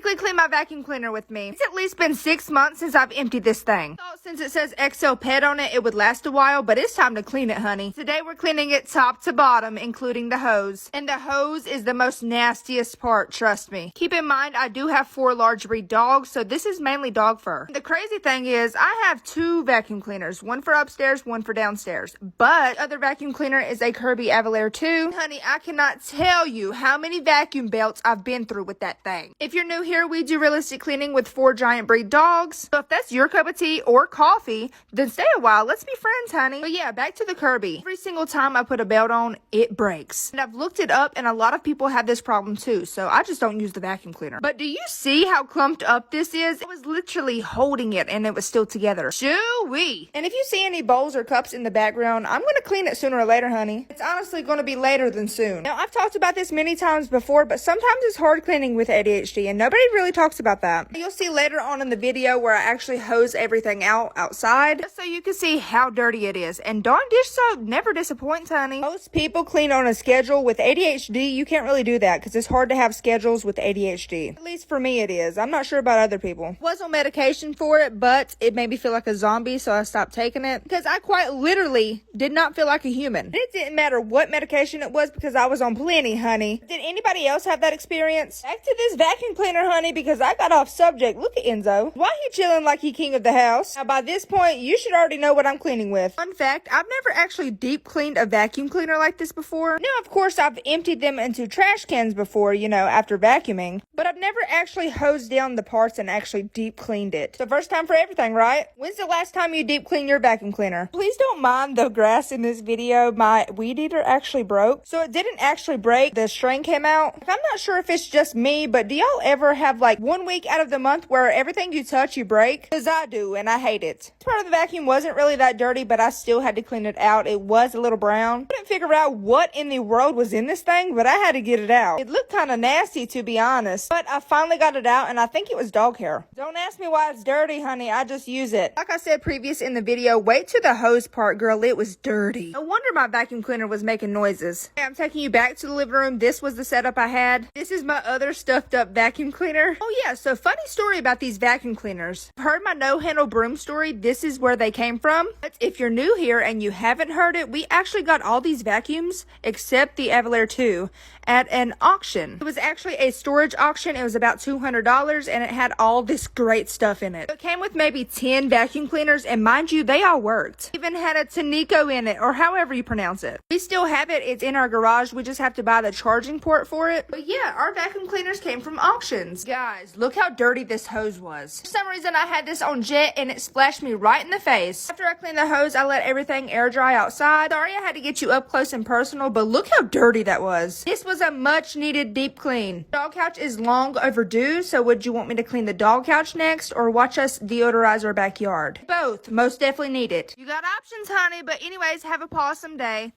basically clean my vacuum cleaner with me. It's at least been 6 months since I've emptied this thing. Thought since it says XL Pet on it, it would last a while, but it's time to clean it, honey. Today we're cleaning it top to bottom, including the hose. And the hose is the most nastiest part, trust me. Keep in mind, I do have 4 large breed dogs, so this is mainly dog fur. The crazy thing is, I have 2 vacuum cleaners, one for upstairs, one for downstairs. But the other vacuum cleaner is a Kirby Avalair 2. Honey, I cannot tell you how many vacuum belts I've been through with that thing. If you're new here, we do realistic cleaning with 4 giant breed dogs. So if that's your cup of tea or coffee, then stay a while. Let's be friends, honey. But yeah, back to the Kirby. Every single time I put a belt on, it breaks. And I've looked it up, and a lot of people have this problem too, so I just don't use the vacuum cleaner. But do you see how clumped up this is? I was literally holding it, and it was still together. Shoo-wee. And if you see any bowls or cups in the background, I'm going to clean it sooner or later, honey. It's honestly going to be later than soon. Now, I've talked about this many times before, but sometimes it's hard cleaning with ADHD, and nobody really talks about that. You'll see later on in the video where I actually hose everything outside, so you can see how dirty it is. And Dawn dish soap never disappoints, honey. Most people clean on a schedule. With ADHD, you can't really do that because it's hard to have schedules with ADHD. At least for me it is. I'm not sure about other people. Was on medication for it, but it made me feel like a zombie, so I stopped taking it because I quite literally did not feel like a human. It didn't matter what medication it was because I was on plenty, honey. Did anybody else have that experience? Back to this vacuum cleaner, honey, because I got off subject. Look at Enzo. Why he chilling like he king of the house? Now, by this point, you should already know what I'm cleaning with. Fun fact, I've never actually deep cleaned a vacuum cleaner like this before. Now, of course, I've emptied them into trash cans before, after vacuuming, but I've never actually hosed down the parts and actually deep cleaned it. So first time for everything, right? When's the last time you deep cleaned your vacuum cleaner? Please don't mind the grass in this video. My weed eater actually broke. So it didn't actually break. The string came out. I'm not sure if it's just me, but do y'all ever have like 1 week out of the month where everything you touch you break? Because I do, and I hate it. This part of the vacuum wasn't really that dirty, but I still had to clean it out. It was a little brown. I couldn't figure out what in the world was in this thing, but I had to get it out. It looked kind of nasty, to be honest, but I finally got it out, and I think it was dog hair. Don't ask me why it's dirty, honey. I just use it. Like I said previous in the video, wait to the hose part, girl. It was dirty. No wonder my vacuum cleaner was making noises. Okay, I'm taking you back to the living room. This was the setup I had. This is my other stuffed up vacuum cleaner. Oh yeah, so funny story about these vacuum cleaners. Heard my no-handle broom story? This is where they came from. But if you're new here and you haven't heard it, we actually got all these vacuums, except the Avalair 2, at an auction. It was actually a storage auction. It was about $200, and it had all this great stuff in it. It came with maybe 10 vacuum cleaners, and mind you, they all worked. Even had a Tanico in it, or however you pronounce it. We still have it. It's in our garage. We just have to buy the charging port for it. But yeah, our vacuum cleaners came from auctions. Guys, look how dirty this hose was. For some reason, I had this on jet, and it splashed me right in the face. After I cleaned the hose, I let everything air dry outside. Sorry I had to get you up close and personal, but look how dirty that was. This was a much needed deep clean. Dog couch is long overdue, so would you want me to clean the dog couch next or watch us deodorize our backyard? Both. Most definitely need it. You got options, honey, but anyways, have a pawsome day.